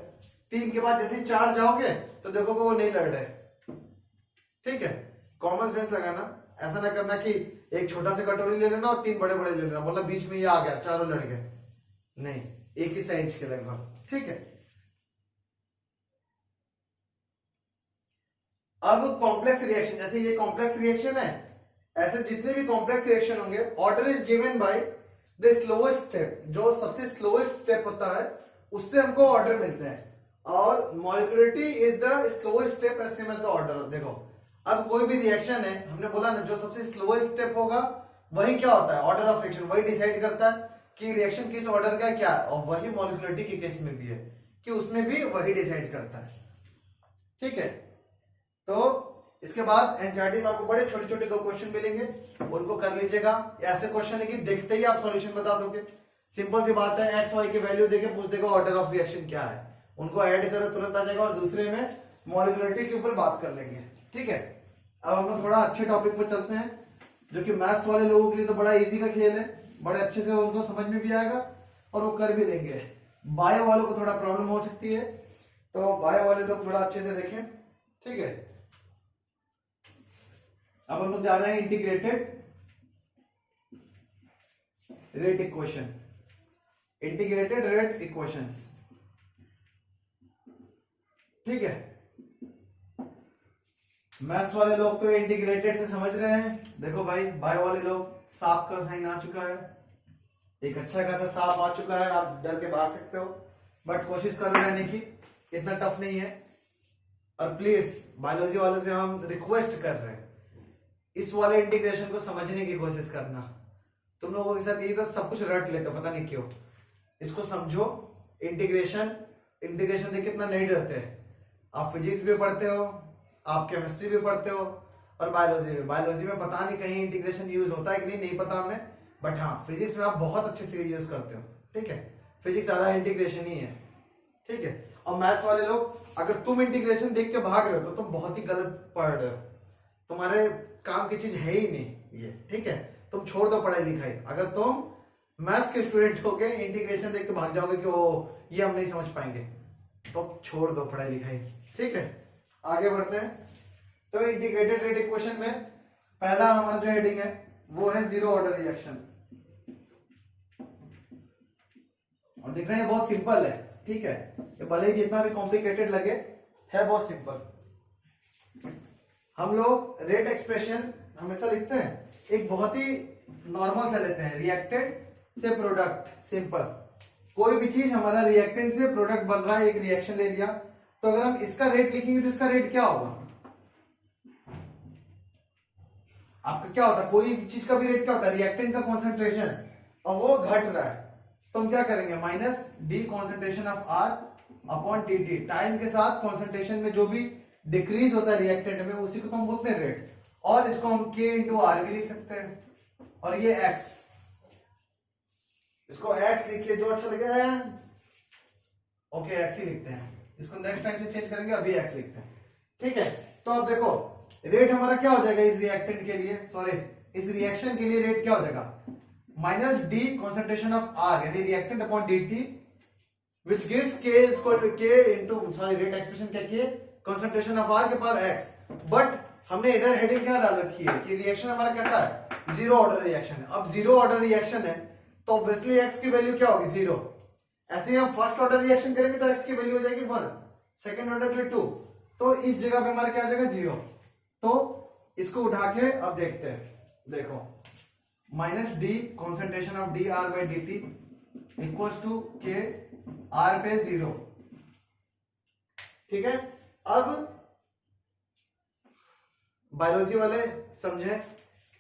3 के बाद जैसे ही 4 जाओगे तो देखोगे वो नहीं लड़ रहे, ठीक है। कॉमन सेंस लगाना, ऐसा ना करना कि एक छोटा सा कटोरी ले लेना और 3 बड़े बड़े ले लेना, मतलब बीच में ये आ गया, चारों लड़ गए, नहीं, एक ही साइज के लगभग, ठीक है। अब कॉम्प्लेक्स रिएक्शन, जैसे ये कॉम्प्लेक्स रिएक्शन है, ऐसे जितने भी कॉम्प्लेक्स रिएक्शन होंगे, order is given by the slowest step. जो सबसे स्लोएस्ट स्टेप होता है उससे हमको ऑर्डर मिलते हैं, और molecularity is the slowest step as same as the order. देखो, अब कोई भी रिएक्शन है, हमने बोला ना जो सबसे स्लोएस्ट स्टेप होगा वही क्या होता है, ऑर्डर ऑफ रिएक्शन, वही डिसाइड करता है कि रिएक्शन किस ऑर्डर का क्या है। और वही मॉलिक्युलरिटी के केस में भी है कि उसमें भी वही डिसाइड करता है, ठीक है। तो इसके बाद एनसीईआरटी में आपको बड़े छोटे छोटे 2 क्वेश्चन मिलेंगे, उनको कर लीजिएगा। ऐसे क्वेश्चन है कि देखते ही आप सॉल्यूशन बता दोगे। सिंपल सी बात है, एक्स वाई की वैल्यू देके पूछ देगा ऑर्डर ऑफ रिएक्शन क्या है, उनको ऐड करो तुरंत आ जाएगा। और दूसरे में मॉलिक्यूलरिटी के ऊपर बात कर लेंगे। ठीक है, अब हम लोग थोड़ा अच्छे टॉपिक पर चलते हैं, जो कि मैथ्स वाले लोगों के लिए तो बड़ा इजी का खेल है, बड़े अच्छे से उनको समझ में भी आएगा और वो कर भी लेंगे। बायो वालों को थोड़ा प्रॉब्लम हो सकती है, तो बायो वाले लोग थोड़ा अच्छे से देखें। ठीक है, अब हम लोग जा रहे हैं integrated rate equation, integrated rate equations. ठीक है, मैथ्स वाले लोग तो इंटीग्रेटेड से समझ रहे हैं। देखो भाई, बायो वाले लोग सांप का साइन आ चुका है, एक अच्छा खासा सांप आ चुका है, आप डर के भाग सकते हो, बट कोशिश कर लेने की, इतना टफ नहीं है। और प्लीज बायोलॉजी वालों से हम रिक्वेस्ट कर रहे हैं, इस वाले इंटीग्रेशन को समझने की कोशिश करना। तुम लोगों के साथ ये तो सब कुछ रट लेते हो, पता नहीं क्यों। इसको समझो, इंटीग्रेशन देख कितना नहीं डरते हैं। आप फिजिक्स भी पढ़ते हो, आप केमिस्ट्री भी पढ़ते हो, और बायोलॉजी में पता नहीं कहीं इंटीग्रेशन यूज होता है कि नहीं पता हमें, बट हाँ फिजिक्स में आप बहुत अच्छे से यूज करते हो। ठीक है, फिजिक्स आधा इंटीग्रेशन ही है। ठीक है, और मैथ्स वाले लोग, अगर तुम इंटीग्रेशन देख के भाग रहे हो तो तुम बहुत ही गलत पढ़ रहे हो, तुम्हारे काम की चीज है ही नहीं ये। ठीक है, तुम छोड़ दो पढ़ाई लिखाई। अगर तुम मैथ्स के स्टूडेंट होके इंटीग्रेशन देख के भाग जाओगे कि ओ ये हम नहीं समझ पाएंगे, तो छोड़ दो पढ़ाई लिखाई। ठीक है, आगे बढ़ते हैं। तो इंटीग्रेटेड रेट इक्वेशन में पहला हमारा जो हेडिंग है वो है जीरो ऑर्डर रिएक्शन। और देख रहे हैं बहुत सिंपल है। ठीक है, ये भले ही जितना भी कॉम्प्लिकेटेड लगे, है बहुत सिंपल। हम लोग रेट एक्सप्रेशन हमेशा लिखते हैं, एक बहुत ही नॉर्मल सा लेते हैं, रिएक्टेंट से प्रोडक्ट। सिंपल, कोई भी चीज हमारा रिएक्टेंट से प्रोडक्ट बन रहा है, एक रिएक्शन ले लिया, तो अगर हम इसका रेट लिखेंगे तो इसका रेट क्या होगा? आपका क्या होता है, कोई चीज का भी रेट क्या होता है, रिएक्टेंट का कॉन्सेंट्रेशन, और वो घट रहा है, तो हम क्या करेंगे, minus d concentration of are upon t t. Time के साथ कॉन्सेंट्रेशन में जो भी डिक्रीज होता है रिएक्टेंट में, उसी को तो हम बोलते हैं रेट। और इसको हम के इंटू आर भी लिख सकते हैं, और ये एक्स, इसको एक्स लिखिए जो अच्छा लगे। ओके, एक्स ही लिखते हैं, इसको नेक्स्ट टाइम से चेंज करेंगे, अभी एक्स लिखते हैं। ठीक है, तो अब देखो रेट हमारा क्या हो जाएगा इस रिएक्टेंट के लिए, सॉरी इस रिएक्शन के लिए रेट क्या हो जाएगा, minus d concentration of R यानी reactant upon d t, which gives k equal to k into, sorry rate expression क्या की है, कॉन्सेंट्रेशन ऑफ आर के पावर एक्स। बट हमने इधर हेडिंग क्या डाल रखी है कि रिएक्शन हमारा कैसा है, जीरो ऑर्डर रिएक्शन है। अब जीरो ऑर्डर रिएक्शन है तो ऑब्वियसली एक्स की वैल्यू क्या होगी, जीरो। ऐसे ही हम फर्स्ट ऑर्डर रिएक्शन करेंगे तो एक्स की वैल्यू हो जाएगी 1, सेकंड ऑर्डर पे 2, तो इस जगह पे हमारा क्या आ जाएगा, 0। तो इसको उठा के अब देखते हैं, देखो minus d concentration of d R by d t equals to k R पे 0। ठीक है, अब बायोलॉजी वाले समझे,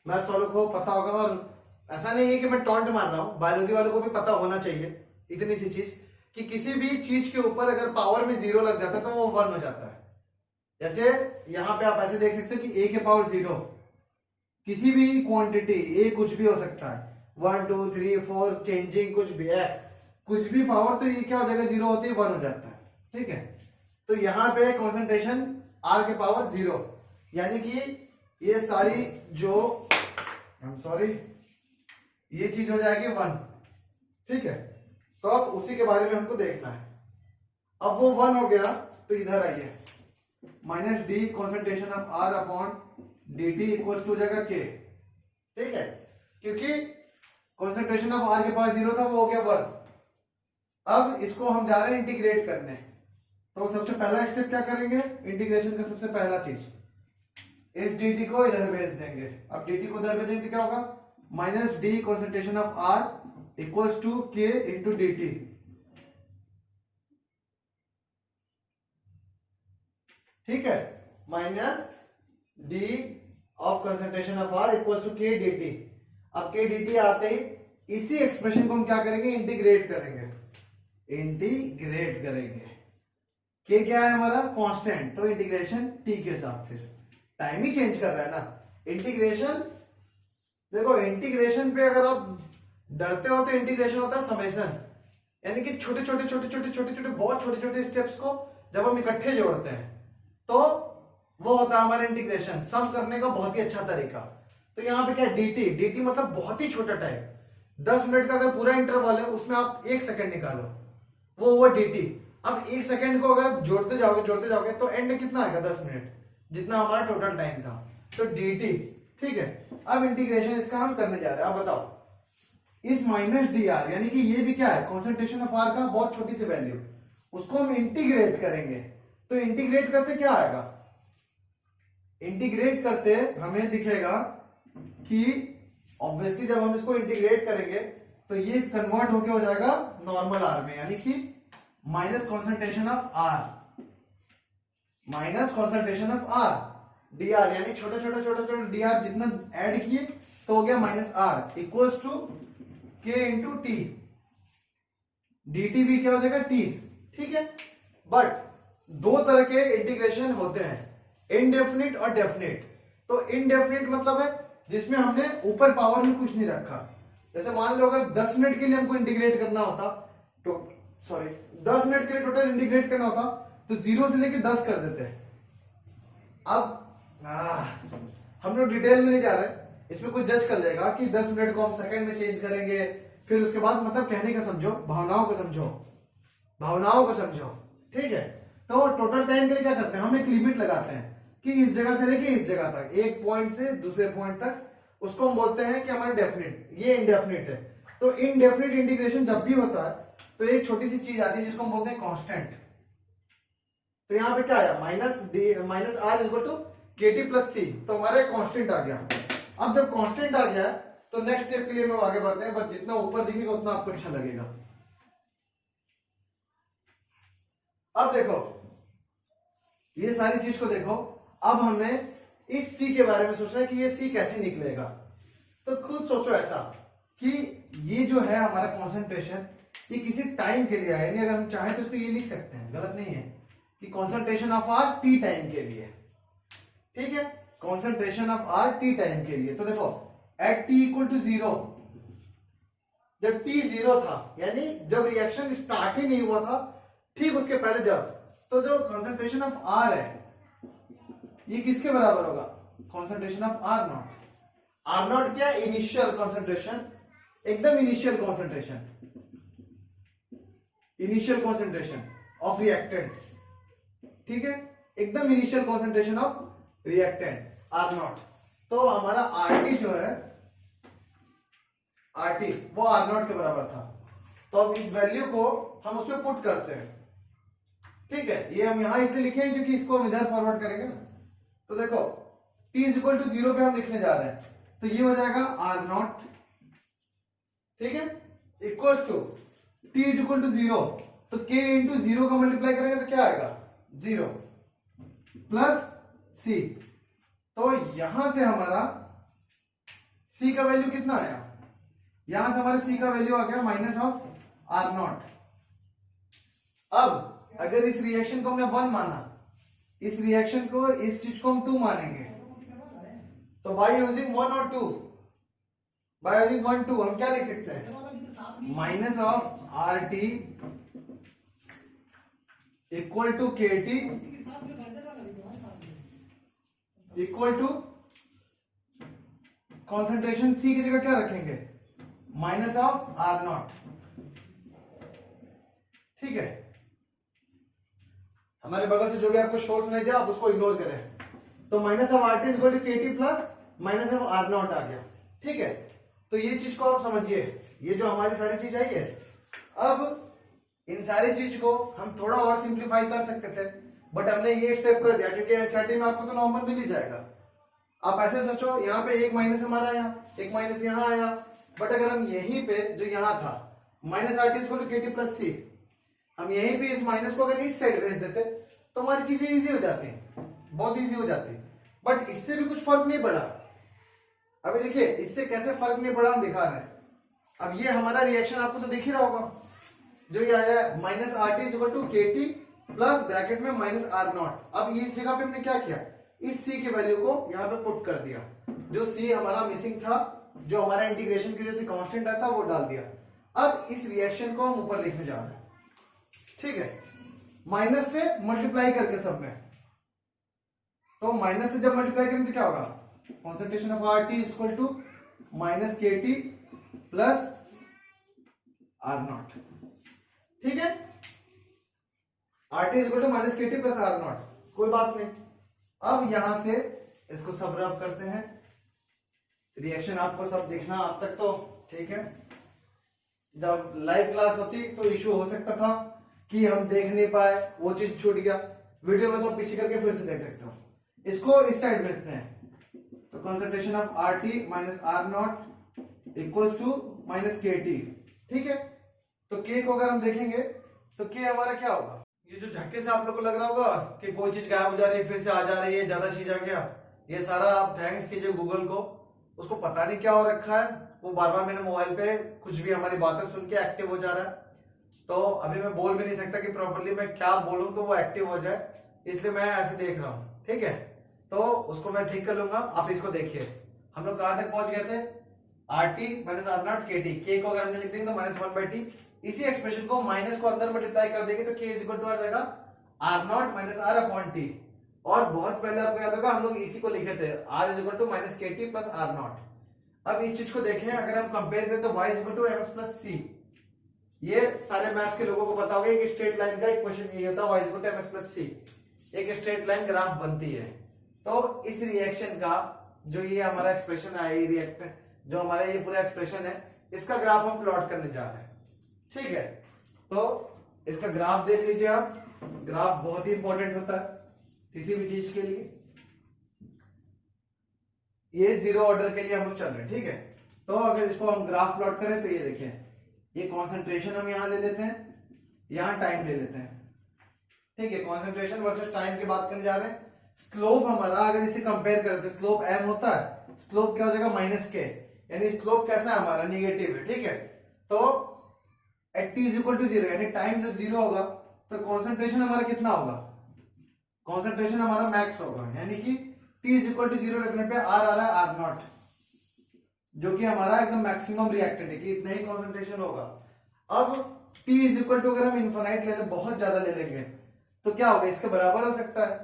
मैथ्स वालों को पता होगा, और ऐसा नहीं है कि मैं टॉन्ट मार रहा हूं, बायोलॉजी वालों को भी पता होना चाहिए इतनी सी चीज कि किसी भी चीज के ऊपर अगर पावर में 0 लग जाता है तो वो 1 हो जाता है। जैसे यहां पे आप ऐसे देख सकते हो कि a के पावर 0, किसी भी क्वांटिटी a कुछ भी हो सकता है, 1 2 3 4 चेंजिंग कुछ भी, x कुछ भी पावर, तो ये क्या हो जाएगा, 0 होती है 1 हो जाता है। ठीक है, तो यहां पे कॉन्सेंट्रेशन r के पावर 0, यानी कि ये सारी जो ये चीज हो जाएगी 1। ठीक है, तो अब उसी के बारे में हमको देखना है। अब वो 1 हो गया तो इधर आइए, minus d concentration of are upon d t equal to जाएगा के। ठीक है, क्योंकि कॉन्सेंट्रेशन ऑफ आर के पास 0 था, वो हो गया 1। अब इसको हम जा रहे हैं इंटीग्रेट करने, तो सबसे पहला स्टेप क्या करेंगे, इंटीग्रेशन का सबसे पहला चीज इस डी टी को इधर भेज देंगे। अब डी टी को इधर भेजेंगे तो क्या होगा, minus d concentration of r equals to k into d t. ठीक है, minus d of concentration of r equals to k d t. अब के डी टी आते ही इसी एक्सप्रेशन को हम क्या करेंगे, इंटीग्रेट करेंगे, इंटीग्रेट करेंगे। के क्या है हमारा, कांस्टेंट, तो इंटीग्रेशन टी के साथ सिर्फ टाइम ही चेंज कर रहा है ना। इंटीग्रेशन देखो, इंटीग्रेशन पे अगर आप डरते हो तो इंटीग्रेशन होता है समेशन, यानी कि छोटे छोटे छोटे छोटे छोटे छोटे बहुत छोटे छोटे स्टेप्स को जब हम इकट्ठे जोड़ते हैं तो वो होता है हमारा इंटीग्रेशन, सम करने का बहुत ही अच्छा तरीका। तो यहाँ पे क्या है, dt, dt मतलब बहुत ही छोटा टाइम। 10 मिनट का अगर पूरा इंटरवल है उसमें आप 1 सेकंड निकालो, वो हुआ dt। अब 1 सेकंड को अगर आप जोड़ते जाओगे तो एंड में कितना आएगा, 10 मिनट, जितना हमारा टोटल टाइम था, तो dt। ठीक है, अब इंटीग्रेशन इसका हम करने जा रहे हैं। अब बताओ, इस माइनस डी आर, यानी कि ये भी क्या है, कॉन्सेंट्रेशन ऑफ आर का बहुत छोटी सी वैल्यू, उसको हम इंटीग्रेट करेंगे। तो इंटीग्रेट करते क्या आएगा, इंटीग्रेट करते हमें दिखेगा कि ऑब्वियसली जब हम इसको इंटीग्रेट करेंगे तो ये कन्वर्ट होके हो जाएगा नॉर्मल आर में, यानी कि minus concentration of r, minus concentration of r d r, यानी छोटे छोटे छोटे छोटे डी आर जितना ऐड किए तो हो गया minus are equals to k into T, D T भी क्या हो जाएगा टी। ठीक है, बट दो तरह के इंटीग्रेशन होते हैं, इनडेफिनिट और डेफिनिट। तो इनडेफिनिट मतलब है जिसमें हमने ऊपर पावर में कुछ नहीं रखा। जैसे मान लो अगर 10 मिनट के लिए हमको इंटीग्रेट करना होता, तो सॉरी 10 मिनट के लिए टोटल इंटीग्रेट करना होता तो 0 से लेके 10 कर देते हैं। अब हम लोग डिटेल में नहीं जा रहे, इसमें कुछ जज कर लेगा कि 10 मिनट को हम सेकंड में चेंज करेंगे, फिर उसके बाद मतलब कहने का समझो, भावनाओं को समझो, भावनाओं को समझो। ठीक है, तो टोटल टाइम के लिए क्या करते हैं, हम एक लिमिट लगाते हैं कि इस जगह से लेके इस जगह तक, एक पॉइंट से दूसरे पॉइंट तक, उसको हम बोलते हैं कि हमारा डेफिनिट, ये इनडेफिनिट है। तो इनडेफिनिट इंटीग्रेशन जब भी होता है तो एक छोटी सी चीज आती है जिसको हम बोलते हैं कांस्टेंट। तो यहाँ पे क्या आया, minus are equal to k t plus सी, तो हमारा एक कांस्टेंट आ गया। अब जब कांस्टेंट आ गया तो नेक्स्ट स्टेप के लिए हम आगे बढ़ते हैं, बट जितना ऊपर दिखेगा उतना आपको अच्छा लगेगा। अब देखो, ये सारी चीज को देखो, अब हमें इस C के बारे में सोचना है कि ये C कैसे निकलेगा। तो खुद सोचो ऐसा कि ये जो है हमारा कॉन्सेंट्रेशन, ये किसी टाइम के लिए है, यानी अगर हम चाहें तो इसको ये लिख सकते हैं, गलत नहीं है, कि concentration of R T time के लिए। ठीक है, concentration of R T time के लिए। तो देखो एट टी इक्वल टू 0, जब t 0 था, यानी जब रिएक्शन स्टार्ट ही नहीं हुआ था, ठीक उसके पहले जब, तो जो कॉन्सेंट्रेशन ऑफ आर है ये किसके बराबर होगा, concentration of are naught. R naught क्या, इनिशियल कॉन्सेंट्रेशन, एकदम initial concentration, initial concentration of reactant. ठीक है, एकदम initial concentration of reactant r naught. तो हमारा आर टी जो है, आर टी वो आर नॉट के बराबर था। तो अब इस वैल्यू को हम उसमें पुट करते हैं। ठीक है, ये हम यहां इसलिए लिखे हैं क्योंकि इसको हम इधर फॉरवर्ड करेंगे ना। तो देखो t इज इक्वल टू 0 पे हम लिखने जा रहे हैं, तो ये हो जाएगा आर नॉट, ठीक है, equal to t equal to 0, तो k इंटू 0 का मल्टीप्लाई करेंगे तो क्या आएगा 0 प्लस c। तो यहां से हमारा c का वैल्यू कितना आया, यहां से हमारे c का वैल्यू आ गया माइनस ऑफ आर नॉट। अब अगर इस रिएक्शन को हमने 1 माना, इस रिएक्शन को, इस चीज को हम 2 मानेंगे, तो बाय यूजिंग 1 और 2, बाय यूजिंग 1 2 हम क्या लिख सकते हैं, minus of are t equal to k t equal to concentration c की जगह क्या रखेंगे, माइनस ऑफ आर नॉट। ठीक है, हमारे बगल से जो भी आपको शोर सुनाई दिया आप उसको इग्नोर करें। तो minus of are t is equal to k t plus minus of are naught आ गया। ठीक है, तो ये चीज को आप समझिए, ये जो हमारी सारी चीज आई है। अब इन सारी चीज को हम थोड़ा और सिंप्लीफाई कर सकते थे, बट हमने ये स्टेप कर दिया क्योंकि एनसीईआरटी में आपको तो नॉर्मल मिल ही जाएगा। आप ऐसे सोचो, यहाँ पे एक माइनस हमारा आया, एक माइनस यहाँ आया, बट अगर हम यहीं पे जो यहाँ था minus r t is equal to k t plus c, हम यहीं पे इस माइनस को अगर इस साइड भेज देते तो हमारी चीजें इजी हो जाती, बहुत इजी हो जाती। बट इससे भी कुछ फर्क नहीं पड़ा। अभी देखिए इससे कैसे फर्क नहीं पड़ा हम दिखा रहे हैं। अब ये हमारा रिएक्शन आपको तो दिख ही रहा होगा, जो ये आया है minus r t equal to k t plus bracket में माइनस आर नॉट। अब इस जगह पे हमने क्या किया, इस सी की वैल्यू को यहाँ पे पुट कर दिया, जो सी हमारा मिसिंग था, जो हमारा इंटीग्रेशन की वजह से कांस्टेंट आया था वो डाल दिया। अब इस रिएक्शन को हम ऊपर लिखने जा रहे हैं, ठीक है, माइनस से मल्टीप्लाई करके सब में। तो माइनस से जब मल्टीप्लाई करेंगे तो क्या होगा, concentration of are t equal to minus k t plus r naught, ठीक है, r t equal to minus k t plus r naught, कोई बात नहीं। अब यहां से इसको सब रब करते हैं, रिएक्शन आपको सब दिखना अब तक तो ठीक है। जब लाइव क्लास होती तो इशू हो सकता था कि हम देख नहीं पाए, वो चीज छूट गया, वीडियो में तो पीछे करके फिर से देख सकते हो। इसको इस साइड भेजते हैं, तो concentration of are t minus r naught equals to minus k t, ठीक है। तो के को अगर हम देखेंगे तो के हमारा क्या होगा, ये जो झटके से आप लोग को लग रहा होगा कि कोई चीज गायब हो जा रही है फिर से आ जा रही है, ज्यादा चीज आ गया, ये सारा आप थैंक्स कीजिए गूगल को, उसको पता नहीं क्या हो रखा है, वो बार बार मेरे मोबाइल पे कुछ भी हमारी बातें सुन के एक्टिव हो जा रहा है। तो अभी मैं बोल भी नहीं सकता कि प्रॉपर्ली मैं क्या बोलूं तो वो एक्टिव हो जाए, इसलिए मैं ऐसे देख रहा हूं, ठीक है। तो उसको मैं ठीक कर लूंगा। आप इसको देखिए, हम लोग कहां तक पहुंच गए थे, r t minus r naught k t, k को अगर हमने लिख देंगे तो माइनस वन बाई टी, इसी एक्सप्रेशन को माइनस को अंदर मल्टीप्लाई कर देंगे तो के इज इक्वल टू आ जाएगा r naught minus r upon t. और बहुत पहले आपको याद होगा हम लोग इसी को लिखे थे, r is equal to minus k t plus r naught. अब इस चीज को देखें, अगर हम कंपेयर करें तो y is equal to m x plus c, ये सारे मैथ्स के लोगों को पता होगा कि स्ट्रेट लाइन का इक्वेशन ये होता है y is equal to m x plus c, एक स्ट्रेट लाइन ग्राफ बनती है। तो इस रिएक्शन का जो ये हमारा एक्सप्रेशन है, ये रिएक्ट जो हमारा ये पूरा एक्सप्रेशन है, इसका ग्राफ हम प्लॉट करने जा रहे हैं, ठीक है। तो इसका ग्राफ देख लीजिए आप, ग्राफ बहुत ही इंपॉर्टेंट होता है किसी भी चीज के लिए। ये जीरो ऑर्डर के लिए हम लोग चल रहे हैं, ठीक है। तो अगर इसको हम ग्राफ प्लॉट करें तो ये देखें, ये कॉन्सेंट्रेशन हम यहां ले लेते हैं, यहां टाइम ले लेते हैं, ठीक है। कॉन्सेंट्रेशन वर्सेस टाइम की बात करने जा रहे हैं। स्लोप हमारा अगर इसे कंपेयर करें तो स्लोप m होता है, स्लोप क्या हो जाएगा माइनस के, यानी स्लोप कैसा है हमारा निगेटिव है, ठीक है। तो at t is equal to zero, यानी टाइम जब जीरो होगा तो कॉन्सेंट्रेशन हमारा कितना होगा, कॉन्सेंट्रेशन हमारा मैक्स होगा, यानी कि t is equal to zero रखने पे r आ रहा है आर नॉट, जो कि हमारा एकदम मैक्सिमम रिएक्टेंट है कि इतना ही कॉन्सेंट्रेशन होगा। अब t इज इक्वल टू अगर हम इनफाइनाइट ले लें, बहुत ज्यादा ले लेंगे तो क्या होगा, इसके बराबर हो सकता है।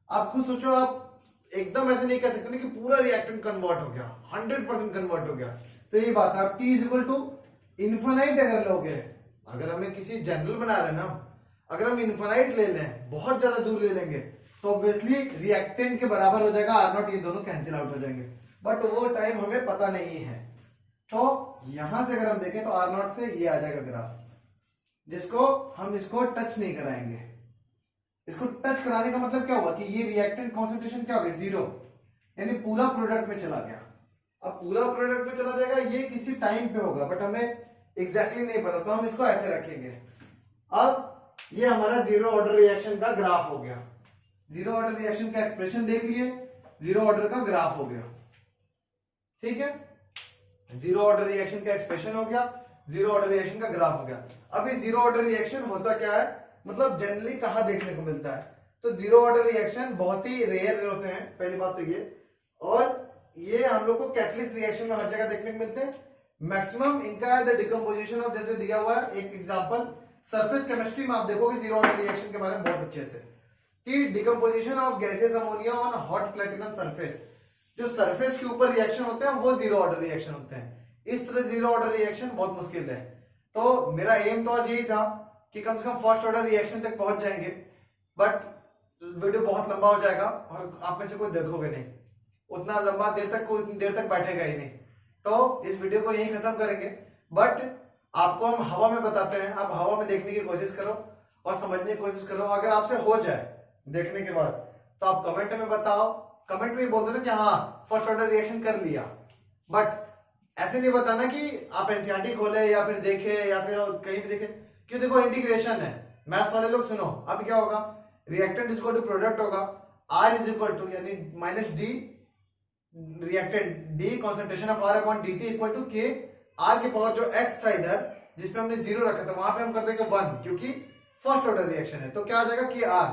आप खुद सोचो, आप एकदम ऐसे नहीं कह सकते ना कि पूरा रिएक्टेंट कन्वर्ट हो गया, 100% कन्वर्ट हो गया। तो ये बात है, आप t is equal to infinite अगर लोगे, अगर हमें किसी जनरल बना रहे हैं ना, अगर हम इनफाइनाइट ले लें, बहुत ज्यादा दूर ले लेंगे तो ऑब्वियसली रिएक्टेंट के बराबर हो जाएगा आर नॉट, ये दोनों कैंसिल आउट हो जाएंगे, बट वो टाइम हमें पता नहीं है। तो यहां से अगर हम देखें तो आर नॉट से ये आ जाएगा ग्राफ, जिसको हम इसको टच नहीं कराएंगे। इसको टच कराने का मतलब क्या होगा कि ये रिएक्टेंट कॉन्सेंट्रेशन क्या हो गया, जीरो, यानी पूरा प्रोडक्ट में चला गया। अब पूरा प्रोडक्ट में चला जाएगा, ये किसी टाइम पे होगा बट हमें एग्जैक्टली नहीं पता, तो हम इसको ऐसे रखेंगे। अब ये हमारा जीरो ऑर्डर रिएक्शन का ग्राफ हो गया, जीरो ऑर्डर रिएक्शन का एक्सप्रेशन देख लिए, जीरो ऑर्डर का ग्राफ हो गया, ठीक है। जीरो ऑर्डर रिएक्शन का एक्सप्रेशन हो गया, जीरो ऑर्डर रिएक्शन का ग्राफ हो गया। अब ये जीरो ऑर्डर रिएक्शन होता क्या है, मतलब जनरली कहां देखने को मिलता है, तो जीरो ऑर्डर रिएक्शन बहुत ही रेयर होते हैं, पहली बात तो ये, और ये हम लोग को कैटलिस्ट रिएक्शन में हर जगह देखने को मिलते हैं। मैक्सिमम इनका द डिकम्पोजिशन ऑफ, जैसे दिया हुआ है एक एग्जांपल सरफेस केमिस्ट्री में, आप देखोगे जीरो ऑर्डर रिएक्शन के बारे में बहुत अच्छे से, कि decomposition of gaseous ammonia on hot platinum surface, जो सरफेस के ऊपर रिएक्शन होते हैं वो जीरो ऑर्डर रिएक्शन होते हैं। इस तरह जीरो ऑर्डर रिएक्शन बहुत मुश्किल है। तो मेरा एम तो आज यही था कि कम से कम फर्स्ट ऑर्डर रिएक्शन तक पहुंच जाएंगे, बट वीडियो बहुत लंबा हो जाएगा और आप में से कोई देखोगे नहीं, उतना लंबा देर तक कोई देर तक बैठेगा ही नहीं। तो इस वीडियो को यही खत्म करेंगे, बट आपको हम हवा में बताते हैं, आप हवा में देखने की कोशिश करो और समझने की कोशिश करो। अगर आपसे हो जाए देखने के बाद तो आप कमेंट में बताओ, कमेंट में बोल देना कि हाँ फर्स्ट ऑर्डर रिएक्शन कर लिया, बट ऐसे नहीं बताना कि आप एनसीईआरटी खोले या फिर देखे या फिर कहीं भी देखे, क्यों, देखो इंटीग्रेशन है, मैथ्स वाले लोग सुनो। अब क्या होगा, reactant is equal to product होगा, आर इज इक्वल टू यानी minus d reactant, d concentration of are upon d t equal to k, r के पावर जो एक्स था इधर जिसमें हमने जीरो रखा था वहां पे हम कर देंगे वन, क्योंकि फर्स्ट ऑर्डर रिएक्शन है, तो क्या आ जाएगा कि आर,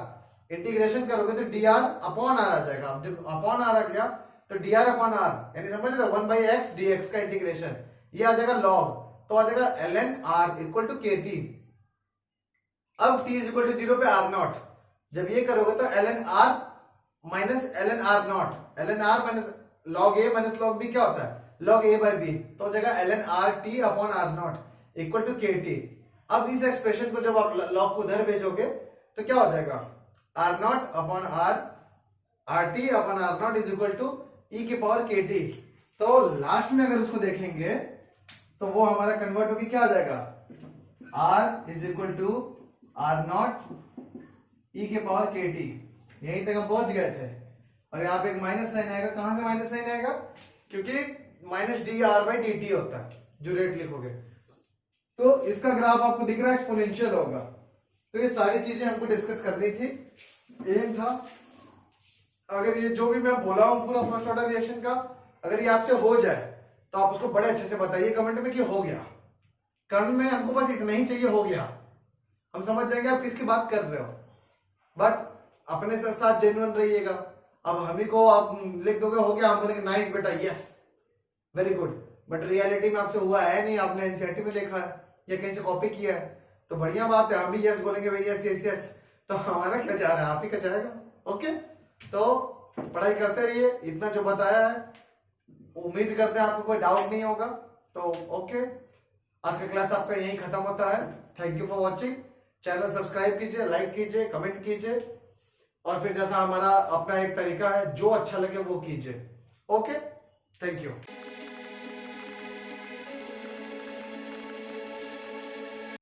इंटीग्रेशन करोगे तो dr अपॉन r आ जाएगा। अब जब अपॉन r आ गया तो dr अपॉन r, यानी समझ रहे हो 1/x dx का इंटीग्रेशन, ये आ जाएगा log, तो आ जाएगा ln r equal to kt। अब t इज इक्वल टू 0 पे r0, जब ये करोगे तो ln r minus ln r0, ln r minus log a minus log b क्या होता है log a बाई b, तो हो जाएगा ln r t upon r0 equal to kt। अब इस एक्सप्रेशन को जब आप log को उधर भेजोगे तो क्या हो जाएगा r0 upon r rt upon r0 is equal to e के पावर kt। तो लास्ट में अगर उसको देखेंगे तो वो हमारा कन्वर्ट होके क्या आ जाएगा r is equal to r0 e के पावर kt। यहीं तक हम पहुंच गए थे, और यहाँ पे एक माइनस साइन आएगा। कहां से माइनस साइन आएगा, क्योंकि minus D R by d T होता है जो रेट लिखोगे, तो इसका ग्राफ आपको दिख रहा है एक्सपोनेंशियल होगा। तो ये सारी चीजें हमको डिस्कस करनी थी, एम था। अगर ये जो भी मैं बोला हूं पूरा फर्स्ट ऑर्डर रिएक्शन का, अगर ये आपसे हो जाए तो आप उसको बड़े अच्छे से बताइए कमेंट में कि हो गया। कमेंट में हमको बस इतना ही चाहिए, हो गया, हम समझ जाएंगे आप किसकी बात कर रहे हो। बट अपने साथ जेन्युइन रहिएगा। अब हम ही को आप लिख दोगे हो गया, हम बोलेंगे नाइस बेटा, yes very good, but reality में आपसे हुआ है नहीं, आपने एनसीईआरटी में देखा है या कहीं से कॉपी किया है, तो बढ़िया बात है, हम भी यस बोलेंगे भाई, यस यस यस, तो हमारा क्या जा रहा है, आप ही का जाएगा। ओके, तो पढ़ाई करते रहिए, इतना जो बताया है उम्मीद करते हैं आपको कोई डाउट नहीं होगा। तो ओके, आज का क्लास आपका यही खत्म होता है। Thank you for watching. Channel subscribe कीजिए, लाइक कीजिए, कमेंट कीजिए, और फिर जैसा हमारा अपना एक तरीका है जो अच्छा लगे वो कीजिए। Okay, thank you.